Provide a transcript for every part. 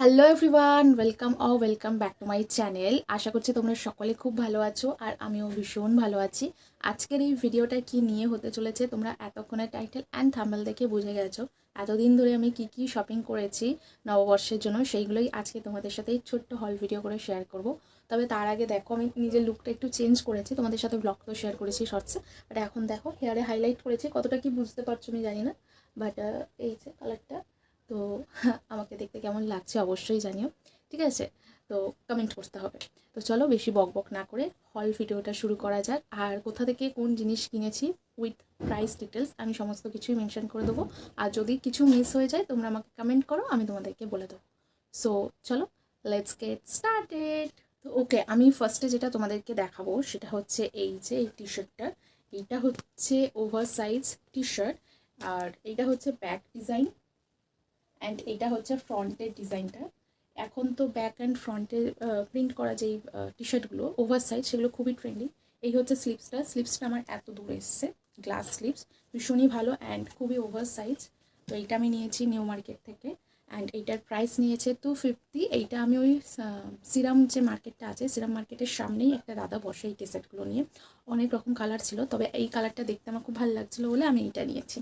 Hello everyone, welcome back to my channel. আশা করছি তোমরা সকলে খুব ভালো আছো আর আমিও ভীষণ ভালো আছি। আজকের এই ভিডিওটা কি নিয়ে হতে চলেছে তোমরা এতক্ষণে টাইটেল অ্যান্ড থাম্বনেল দেখে বুঝে গেছো। এতদিন ধরে আমি কি শপিং করেছি নববর্ষের জন্য সেইগুলোই আজকে তোমাদের সাথে এই ছোট্ট হল ভিডিও করে শেয়ার করব। তবে তার আগে দেখো, আমি নিজের লুকটা একটু চেঞ্জ করেছি, তোমাদের সাথে ব্লগ তো শেয়ার করেছি শর্টসে, বাট এখন দেখো হেয়ারে হাইলাইট করেছি। কতটা কি বুঝতে পারছো আমি জানি না, বাট এই যে কালারটা, তো আমাকে দেখতে কেমন লাগছে অবশ্যই জানিও, ঠিক আছে? তো কমেন্ট করতে হবে। তো চলো বেশি বকবক না করে হল ভিডিওটা শুরু করা যাক। আর কোথা থেকে কোন জিনিস কিনেছি উইথ প্রাইস ডিটেলস আমি সমস্ত কিছুই মেনশন করে দেবো। আর যদি কিছু মিস হয়ে যায় তোমরা আমাকে কমেন্ট করো, আমি তোমাদেরকে বলে দেবো। সো চলো, লেটস গেট স্টার্টেড। তো ওকে, আমি ফার্স্টে যেটা তোমাদেরকে দেখাবো সেটা হচ্ছে এই যে এই টি শার্টটা। এইটা হচ্ছে ওভার সাইজ টি শার্ট, আর এইটা হচ্ছে ব্যাক ডিজাইন, অ্যান্ড এইটা হচ্ছে ফ্রন্টের ডিজাইনটা। এখন তো ব্যাক অ্যান্ড ফ্রন্টে প্রিন্ট করা যেই টি শার্টগুলো ওভার সাইজ, সেগুলো খুবই ট্রেন্ডিং। এই হচ্ছে স্লিপসটা আমার এত দূরে এসছে, গ্লাস স্লিপস, ভীষণই ভালো অ্যান্ড খুবই ওভার সাইজ। তো এইটা আমি নিয়েছি নিউ মার্কেট থেকে, অ্যান্ড এইটার প্রাইস নিয়েছে 250। এইটা আমি ওই সিরাম যে মার্কেটটা আছে, সিরাম মার্কেটের সামনেই একটা দাদা বসে এই টি শার্টগুলো নিয়ে। অনেক রকম কালার ছিল, তবে এই কালারটা দেখতে আমার খুব ভালো লাগছিলো বলে আমি এইটা নিয়েছি।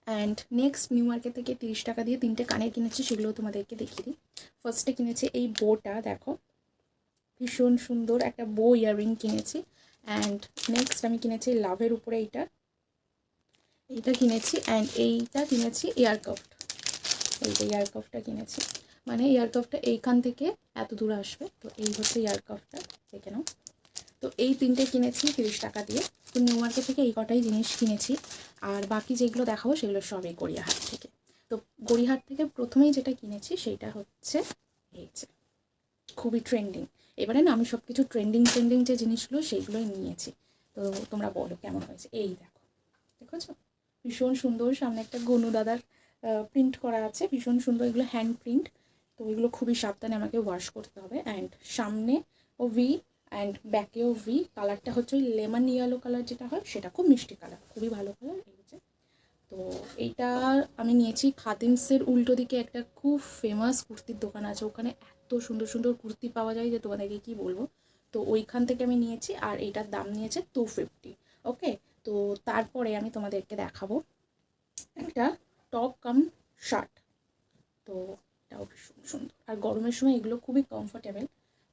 অ্যান্ড নেক্সট নিউ মার্কেট থেকে 30 টাকা দিয়ে 3টে কানের কিনেছি, সেগুলো তোমাদেরকে দেখিয়ে দিই। ফার্স্টে কিনেছি এই বোটা, দেখো ভীষণ সুন্দর একটা বো ইয়াররিং কিনেছি। অ্যান্ড নেক্সট আমি কিনেছি লাভের উপরে এইটা কিনেছি। অ্যান্ড এইটা কিনেছি ইয়ার কাফট, এইটা ইয়ার কাফটা কিনেছি। মানে ইয়ার কাফটা এইখান থেকে এত দূর আসবে, তো এই হচ্ছে ইয়ার কাফটা, দেখে নাও। তো এই 3টে কিনেছি 30 টাকা দিয়ে। তো নিউ মার্কেট থেকে এই কটাই জিনিস কিনেছি, আর বাকি যেগুলো দেখাবো সেগুলো সবই গড়িয়াহাট থেকে। তো গড়িয়াহাট থেকে প্রথমেই যেটা কিনেছি সেইটা হচ্ছে এই যে খুবই ট্রেন্ডিং। এবারে না আমি সব কিছু ট্রেন্ডিং যে জিনিসগুলো সেইগুলোই নিয়েছি। তো তোমরা বলো কেমন হয়েছে। এই দেখো, দেখেছো ভীষণ সুন্দর, সামনে একটা গনু দাদার প্রিন্ট করা আছে, ভীষণ সুন্দর। এগুলো হ্যান্ড প্রিন্ট, তো এগুলো খুবই সাবধানে আমাকে ওয়াশ করতে হবে। অ্যান্ড সামনে ও ভি অ্যান্ড ব্যাকেও ভি। কালারটা হচ্ছে ওই লেমন ইয়েলো কালার যেটা হয়, সেটা খুব মিষ্টি কালার, খুবই ভালো কালার। এই যে, তো এইটা আমি নিয়েছি খাদিমসের উল্টো দিকে একটা খুব ফেমাস কুর্তির দোকান আছে, ওখানে এত সুন্দর সুন্দর কুর্তি পাওয়া যায় যে তোমাদেরকে কি বলবো। তো ওইখান থেকে আমি নিয়েছি, আর এইটার দাম নিয়েছে 250। ওকে, তো তারপরে আমি তোমাদেরকে দেখাবো একটা টপ কাম শার্ট। তো এটাও ভীষণ সুন্দর, আর গরমের সময় এগুলো খুবই কমফোর্টেবল।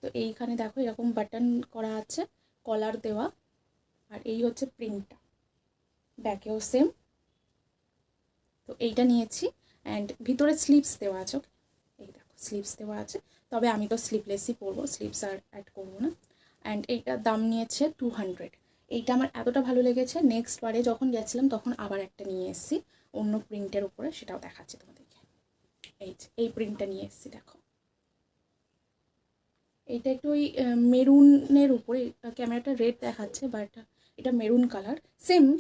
তো এইখানে দেখো এরকম বাটন করা আছে, কলার দেওয়া, আর এই হচ্ছে প্রিন্টটা, ব্যাকেও সেম। তো এইটা নিয়েছি, অ্যান্ড ভিতরে স্লিভস দেওয়া আছে। এই দেখো স্লিভস দেওয়া আছে, তবে আমি তো স্লিভলেসই পরবো, স্লিভস আর অ্যাড করবো না। অ্যান্ড এইটার দাম নিয়েছে 200। এইটা আমার এতটা ভালো লেগেছে, নেক্সট বারে যখন গেছিলাম তখন আবার একটা নিয়ে এসেছি অন্য প্রিন্টের উপরে, সেটাও দেখাচ্ছি তোমাদেরকে। এই যে এই প্রিন্টটা নিয়ে এসেছি, দেখো এইটা একটু ওই মেরুনের উপরে, ক্যামেরাটা রেড দেখাচ্ছে বাট এটা মেরুন কালার।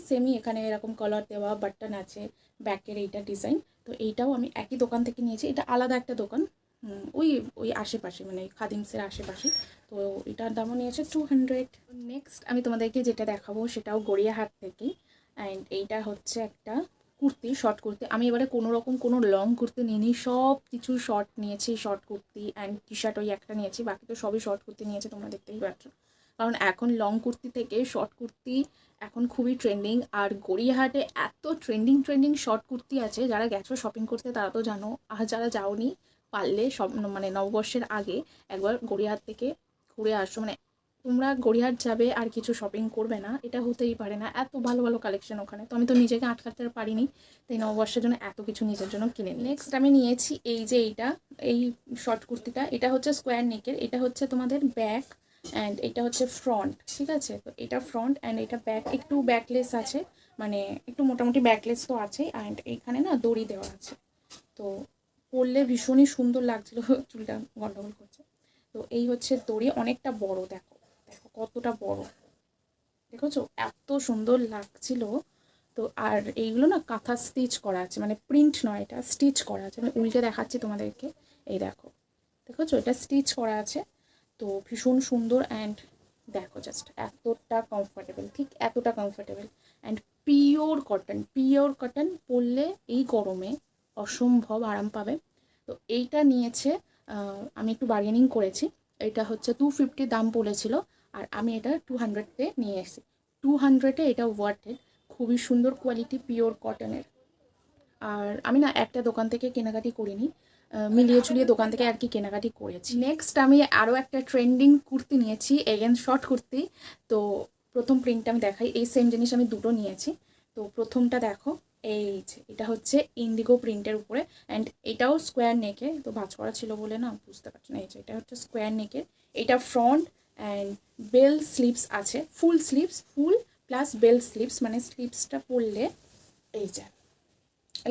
সেমই এখানে এরকম কালার দেওয়া, বাটন আছে, ব্যাকের এইটা ডিজাইন। তো এইটাও আমি একই দোকান থেকে নিয়েছি, এটা আলাদা একটা দোকান, ওই ওই আশেপাশে, মানে খাদিমসের আশেপাশে। তো এটার দামও নিয়েছে 200। নেক্সট আমি তোমাদেরকে যেটা দেখাবো সেটাও গড়িয়াহাট থেকে, অ্যান্ড এইটা হচ্ছে একটা কুর্তি, শর্ট কুর্তি। আমি এবারে কোনো রকম কোনো লং কুর্তি নিইনি, সব কিছু শর্ট নিয়েছি, short kurti and T shirt ওই একটা নিয়েছি, বাকি তো সবই শর্ট কুর্তি নিয়েছে, তোমরা দেখতেই পাচ্ছ। কারণ এখন লং কুর্তি থেকে শর্ট কুর্তি এখন খুবই ট্রেন্ডিং। আর গড়িয়াহাটে এত ট্রেন্ডিং শর্ট কুর্তি আছে, যারা গেছো শপিং করতে তারা তো জানো, আর যারা যাওনি পারলে সব মানে নববর্ষের আগে একবার গড়িয়াহাট থেকে ঘুরে আসো। মানে তোমরা গড়িয়াহাট যাবে আর কিছু শপিং করবে না, এটা হতেই পারে না, এত ভালো ভালো কালেকশন ওখানে। তো আমি তো নিজেকে আটকাতে পারিনি, তাই নববর্ষের জন্য এত কিছু নিজের জন্য কিনে নিই। নেক্সট আমি নিয়েছি এই যে এই শর্ট কুর্তিটা, এটা হচ্ছে স্কোয়ার নেকের, এটা হচ্ছে তোমাদের ব্যাক অ্যান্ড এটা হচ্ছে ফ্রন্ট, ঠিক আছে? তো এটা ফ্রন্ট অ্যান্ড এটা ব্যাক, একটু ব্যাকলেস আছে, মানে একটু মোটামুটি ব্যাকলেস তো আছে, অ্যান্ড এইখানে না দড়ি দেওয়া আছে। তো পরলে ভীষণই সুন্দর লাগছিল, চুলটা গন্ডগোল করছে। তো এই হচ্ছে দড়ি, অনেকটা বড়, দেখো দেখো কতটা বড়, দেখেছো এত সুন্দর লাগছিল। তো আর এইগুলো না কাঁথা স্টিচ করা আছে, মানে প্রিন্ট নয়, এটা স্টিচ করা আছে, আমি উল্টে দেখাচ্ছি তোমাদেরকে। এই দেখো, দেখেছো এটা স্টিচ করা আছে। তো ভীষণ সুন্দর, অ্যান্ড দেখো জাস্ট এতটা কমফোর্টেবল, ঠিক এতটা কমফোর্টেবল। অ্যান্ড পিওর কটন পরলে এই গরমে অসম্ভব আরাম পাবে। তো এইটা নিয়েছে আমি একটু বার্গেনিং করেছি। এটা হচ্ছে 250 দাম বলেছিল, আর আমি এটা 200-এ নিয়ে এসেছি। 200-এ এটা ওয়ার্থেড, খুবই সুন্দর কোয়ালিটি, পিওর কটনের। আর আমি না একটা দোকান থেকে কেনাকাটি করিনি, মিলিয়ে ঝুলিয়ে দোকান থেকে আর কি কেনাকাটি করেছি। নেক্সট আমি আরও একটা ট্রেন্ডিং কুর্তি নিয়েছি, এগেন শর্ট কুর্তি। তো প্রথম প্রিন্টটা আমি দেখাই, এই সেম জিনিস আমি দুটো নিয়েছি। তো প্রথমটা দেখো, এই যে এটা হচ্ছে ইন্ডিগো প্রিন্টের উপরে, অ্যান্ড এটাও স্কোয়ার নেকে, তো ভাঁজ করা ছিল বলে না বুঝতে পারছি না। এই যে এটা হচ্ছে স্কোয়ার নেকের, এটা ফ্রন্ট অ্যান্ড বেল স্লিভস আছে, ফুল স্লিভস, ফুল প্লাস বেল স্লিভস, মানে স্লিভসটা পরলে এই যে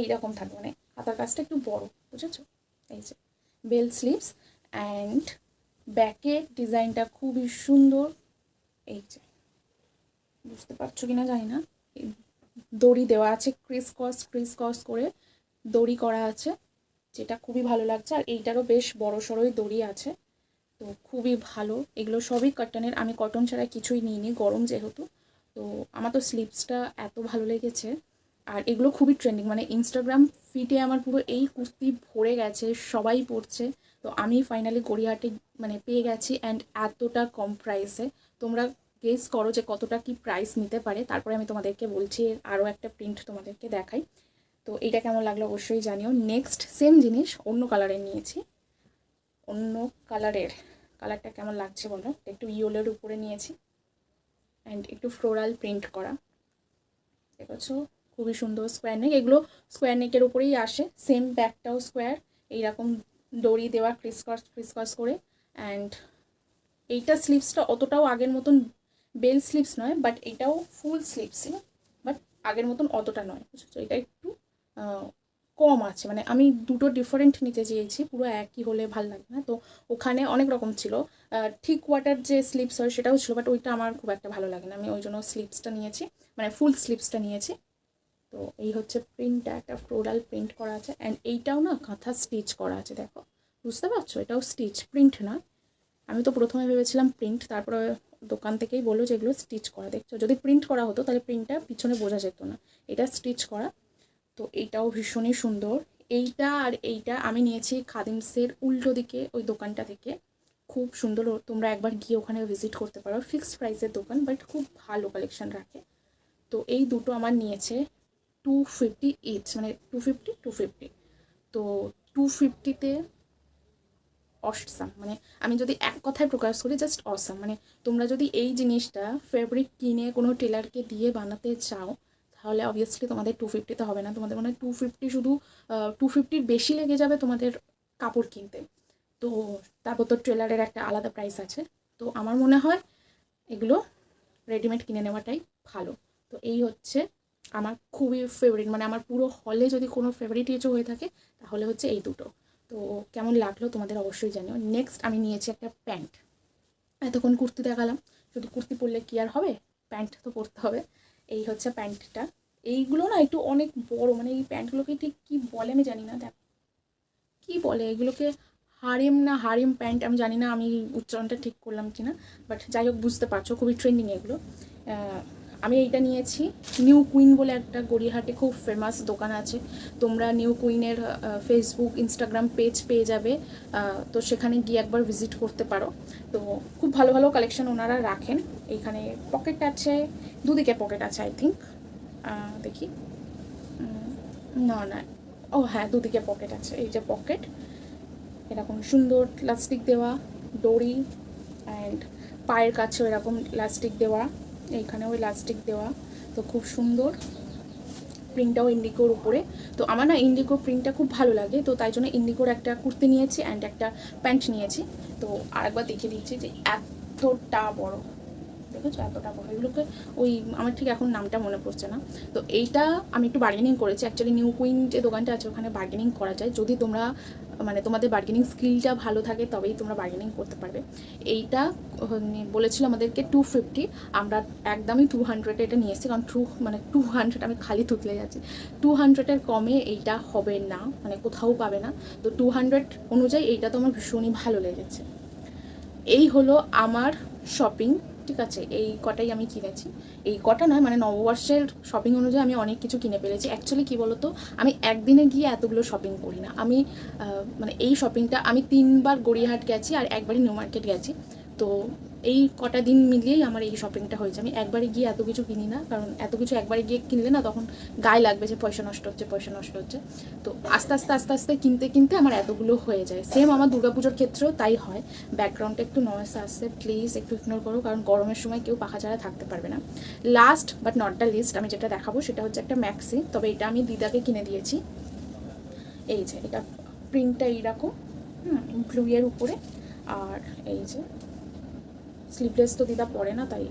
এইরকম থাকবে, মানে হাতার কাজটা একটু বড়, বুঝেছো? এই যে বেল স্লিভস, অ্যান্ড ব্যাকের ডিজাইনটা খুবই সুন্দর। এই যে বুঝতে পারছো কিনা জানি না, দড়ি দেওয়া আছে, ক্রিস কস করে দড়ি করা আছে, যেটা খুবই ভালো লাগছে। আর এইটারও বেশ বড় সড়োই দড়ি আছে, তো খুবই ভালো। এগুলো সবই কটনের, আমি কটন ছাড়া কিছুই নিইনি গরম যেহেতু। তো আমার তো স্লিভসটা এত ভালো লেগেছে। আর এগুলো খুবই ট্রেন্ডিং, মানে ইনস্টাগ্রাম ফিডে আমার পুরো এই কুর্তি ভরে গেছে, সবাই পরছে। তো আমি ফাইনালি গড়িয়াহাটে মানে পেয়ে গেছি, অ্যান্ড এতটা কম প্রাইসে। তোমরা গেস করো যে কতটা কি প্রাইস নিতে পারে, তারপরে আমি তোমাদেরকে বলছি। আরও একটা প্রিন্ট তোমাদেরকে দেখাই। তো এইটা কেমন লাগলো অবশ্যই জানিও। নেক্সট সেম জিনিস অন্য কালারের নিয়েছি, অন্য কালারটা কেমন লাগছে বলো। একটু ইয়েলোর উপরে নিয়েছি, অ্যান্ড একটু ফ্লোরাল প্রিন্ট করা, দেখেছো? খুবই সুন্দর স্কোয়ার নেক, এগুলো স্কোয়ার নেকের উপরেই আসে। সেম ব্যাকটাও স্কোয়ার, এইরকম দড়ি দেওয়া ক্রিসকস করে। অ্যান্ড এইটা স্লিভসটা অতটাও আগের মতন বেল স্লিভস নয়, বাট এটাও ফুল স্লিভস, বাট আগের মতন অতটা নয়, বুঝেছো? এটা একটু কম আছে, মানে আমি দুটো ডিফারেন্ট নিতে চেয়েছি, পুরো একই হলে ভাল লাগবে না। তো ওখানে অনেক রকম ছিল, ঠিক ওয়াটার যে স্লিভস হয় সেটাও ছিল, বাট ওইটা আমার খুব একটা ভালো লাগে না, আমি ওই জন্য স্লিভসটা নিয়েছি, মানে ফুল স্লিভসটা নিয়েছি। তো এই হচ্ছে প্রিন্টটা, একটা ফ্লোরাল প্রিন্ট করা আছে, অ্যান্ড এইটাও না কাঁথা স্টিচ করা আছে, দেখো বুঝতে পারছো? এটাও স্টিচ, প্রিন্ট না। আমি তো প্রথমে ভেবেছিলাম প্রিন্ট, তারপরে দোকান থেকেই বললো যে এগুলো স্টিচ করা। দেখছো, যদি প্রিন্ট করা হতো তাহলে প্রিন্টটা পিছনে বোঝা যেত না, এটা স্টিচ করা। তো এইটাও ভীষণই সুন্দর। এইটা আর এইটা আমি নিয়েছি খাদিমসের উল্টো দিকে ওই দোকানটা থেকে, খুব সুন্দর। তোমরা একবার গিয়ে ওখানে ভিজিট করতে পারো, ফিক্সড প্রাইসের দোকান, বাট খুব ভালো কালেকশন রাখে। তো এই দুটো আমার নিয়েছে 250 ইচ, মানে 250। তো 250-তে অসাম, মানে আমি যদি এক কথায় প্রকাশ করি, জাস্ট অসাম। মানে তোমরা যদি এই জিনিসটা ফেব্রিক কিনে কোনো টেলারকে দিয়ে বানাতে চাও, তাহলে অবভিয়াসলি তোমাদের 250-তে হবে না, তোমাদের মানে 250 শুধু 250-র বেশি লেগে যাবে তোমাদের কাপড় কিনতে। তো তারপর তো টেলারের একটা আলাদা প্রাইস আছে। তো আমার মনে হয় এগুলো রেডিমেড কিনে নেওয়াটাই ভালো। তো এই হচ্ছে আমার খুবই ফেভারিট, মানে আমার পুরো হলে যদি কোনো ফেভারিট কিছু হয়ে থাকে তাহলে হচ্ছে এই দুটো। তো কেমন লাগলো তোমাদের অবশ্যই জানিও। নেক্সট আমি নিয়েছি একটা প্যান্ট। এতক্ষণ কুর্তি দেখালাম, শুধু কুর্তি পরলে কি আর হবে, প্যান্ট তো পরতে হবে। এই হচ্ছে প্যান্টটা। এইগুলো না একটু অনেক বড়, মানে এই প্যান্টগুলোকে ঠিক কী বলে আমি জানি না, দেখ কী বলে এগুলোকে, হারিম প্যান্ট, আমি জানি না আমি উচ্চারণটা ঠিক করলাম কি না, বাট যাই হোক বুঝতে পারছো, খুবই ট্রেন্ডিং এগুলো। আমি এইটা নিয়েছি, নিউ কুইন বলে একটা গড়িয়াহাটে খুব ফেমাস দোকান আছে। তোমরা নিউ কুইনের ফেসবুক ইনস্টাগ্রাম পেজ পেয়ে যাবে, তো সেখানে গিয়ে একবার ভিজিট করতে পারো। তো খুব ভালো ভালো কালেকশন ওনারা রাখেন। এইখানে পকেট আছে, দুদিকে পকেট আছে আই থিঙ্ক, দেখি, না, ও হ্যাঁ, দুদিকে পকেট আছে, এই যে পকেট, এরকম সুন্দর লাস্টিক দেওয়া দড়ি, অ্যান্ড পায়ের কাছেও এরকম লাস্টিক দেওয়া, এইখানেও লাস্টিক দেওয়া। তো খুব সুন্দর, প্রিন্টটাও ইন্ডিগোর উপরে। তো আমার না ইন্ডিগোর প্রিন্টটা খুব ভালো লাগে, তো তাই জন্য ইন্ডিগোর একটা কুর্তি নিয়েছি অ্যান্ড একটা প্যান্ট নিয়েছি। তো আরেকবার দেখিয়ে দিচ্ছি যে এতটা বড়, দেখেছো এতটা বড়। এগুলোকে ওই আমার ঠিক এখন নামটা মনে পড়ছে না। তো এইটা আমি একটু বার্গেনিং করেছি, অ্যাকচুয়ালি নিউ কুইন যে দোকানটা আছে ওখানে বার্গেনিং করা যায়, যদি তোমরা মানে তোমাদের বার্গেনিং স্কিলটা ভালো থাকে তবেই তোমরা বার্গেনিং করতে পারবে। এইটা বলেছিল আমাদেরকে 250, আমরা একদমই 200-এ এটা নিয়ে এসেছি, কারণ 200 আমি খালি তুতলে যাচ্ছি, 200-এর কমে এইটা হবে না, মানে কোথাও পাবে না। তো 200 অনুযায়ী এইটা তো আমার ভীষণই ভালো লেগেছে। এই হলো আমার শপিং ঠিক আছে, এই কটাই আমি কিনেছি। এই কটা নয়, মানে নববর্ষের শপিং অনুযায়ী আমি অনেক কিছু কিনে ফেলেছি। অ্যাকচুয়ালি কী বলো তো, আমি একদিনে গিয়ে এতগুলো শপিং করি না। আমি মানে এই শপিংটা আমি 3বার গড়িয়াহাট গেছি আর একবারই নিউ মার্কেট গেছি। তো এই কটা দিন মিলিয়েই আমার এই শপিংটা হয়েছে। আমি একবারে গিয়ে এত কিছু কিনি না, কারণ এত কিছু একবারে গিয়ে কিনলে না তখন গায়ে লাগবে যে পয়সা নষ্ট হচ্ছে, পয়সা নষ্ট হচ্ছে। তো আস্তে আস্তে আস্তে আস্তে কিনতে কিনতে আমার এতগুলো হয়ে যায়। সেম আমার দুর্গাপুজোর ক্ষেত্রেও তাই হয়। ব্যাকগ্রাউন্ডে একটু নয়েস আসছে, প্লিজ একটু ইগনোর করো, কারণ গরমের সময় কেউ পাখা ছাড়া থাকতে পারবে না। Last but not the least আমি যেটা দেখাবো সেটা হচ্ছে একটা ম্যাক্সি। তবে এটা আমি দিদাকে কিনে দিয়েছি। এই যে এটা প্রিন্টটা এইরকম, ব্লুয়ের উপরে। আর এই যে স্লিভলেস তো দিদা পরে না, তাই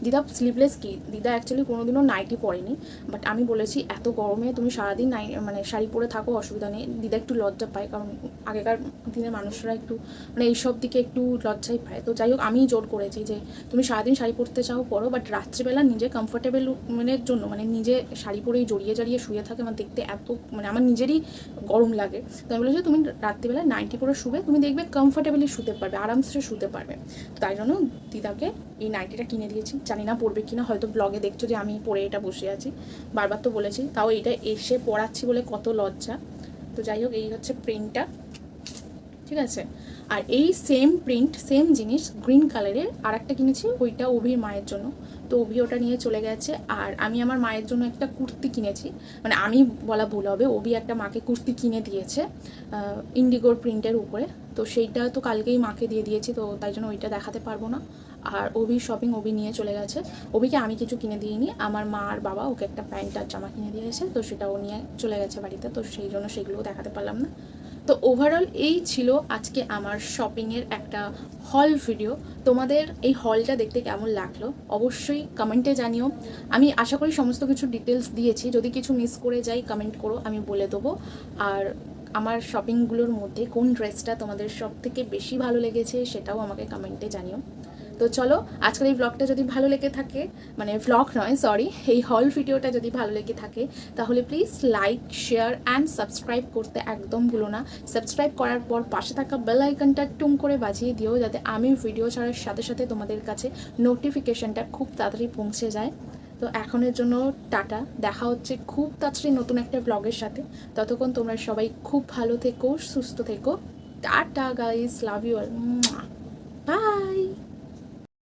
দিদা স্লিভলেস কি, দিদা অ্যাকচুয়ালি কোনোদিনও নাইটি পরেনি। বাট আমি বলেছি এত গরমে তুমি সারাদিন মানে শাড়ি পরে থাকো, অসুবিধা নেই। দিদা একটু লজ্জা পায়, কারণ আগেকার দিনের মানুষরা একটু মানে এইসব দিকে একটু লজ্জাই পায়। তো যাই হোক, আমিই জোর করেছি যে তুমি সারাদিন শাড়ি পরতে চাও পরো, বাট রাত্রিবেলা নিজে কমফোর্টেবল মানের জন্য, মানে নিজে শাড়ি পরেই জড়িয়ে জড়িয়ে শুয়ে থাকে, আমার দেখতে এত মানে আমার নিজেরই গরম লাগে। তো আমি বলেছি তুমি রাত্রিবেলা নাইটি পরে শুবে, তুমি দেখবে কমফোর্টেবলি শুতে পারবে, আরামসে শুতে পারবে। তাই জন্য দিদাকে এই নাইটিটা কিনে দিয়েছি। জানি না পরবে কিনা, হয়তো ব্লগে দেখছো যে আমি পরে এটা বসে আছি, বারবার তো বলেছি, তাও এইটা এসে পড়াচ্ছি বলে কত লজ্জা। তো যাই হোক, এই হচ্ছে প্রিন্টটা, ঠিক আছে। আর এই সেম প্রিন্ট সেম জিনিস গ্রিন কালারের আর একটা কিনেছি, ওইটা অভির মায়ের জন্য। তো অভি ওটা নিয়ে চলে গেছে। আর আমি আমার মায়ের জন্য একটা কুর্তি কিনেছি, মানে আমি বলা ভুল হবে, অভি একটা মাকে কুর্তি কিনে দিয়েছে ইন্ডিগোর প্রিন্টের উপরে। তো সেইটা তো কালকেই মাকে দিয়ে দিয়েছি, তো তাই জন্য ওইটা দেখাতে পারবো না। আর অভির শপিং অভি নিয়ে চলে গেছে। অভিকে আমি কিছু কিনে দিইনি, আমার মা আর বাবা ওকে একটা প্যান্ট আর জামা কিনে দিয়েছে, তো সেটা ও নিয়ে চলে গেছে বাড়িতে, তো সেই জন্য সেগুলোও দেখাতে পারলাম না। তো ওভারঅল এই ছিল আজকে আমার শপিংয়ের একটা হল ভিডিও। তোমাদের এই হলটা দেখতে কেমন লাগলো অবশ্যই কমেন্টে জানিও। আমি আশা করি সমস্ত কিছু ডিটেলস দিয়েছি, যদি কিছু মিস করে যাই কমেন্ট করো, আমি বলে দেবো। আর আমার শপিংগুলোর মধ্যে কোন ড্রেসটা তোমাদের সব থেকে বেশি ভালো লেগেছে সেটাও আমাকে কমেন্টে জানিও। তো চলো, আজকের এই ব্লগটা যদি ভালো লেগে থাকে, মানে ব্লগ নয় সরি, এই হল ভিডিওটা যদি ভালো লেগে থাকে তাহলে please like, share and subscribe করতে একদম ভুলো না। সাবস্ক্রাইব করার পর পাশে থাকা বেল আইকনটা টুং করে বাজিয়ে দিও, যাতে আমি ভিডিও ছাড়ার সাথে সাথে তোমাদের কাছে নোটিফিকেশনটা খুব তাড়াতাড়ি পৌঁছে যায়। তো এখনের জন্য টাটা, দেখা হচ্ছে খুব তাড়াতাড়ি নতুন একটা ব্লগের সাথে। ততক্ষণ তোমরা সবাই খুব ভালো থেকো, সুস্থ থেকো। Tata guys, love you all, by.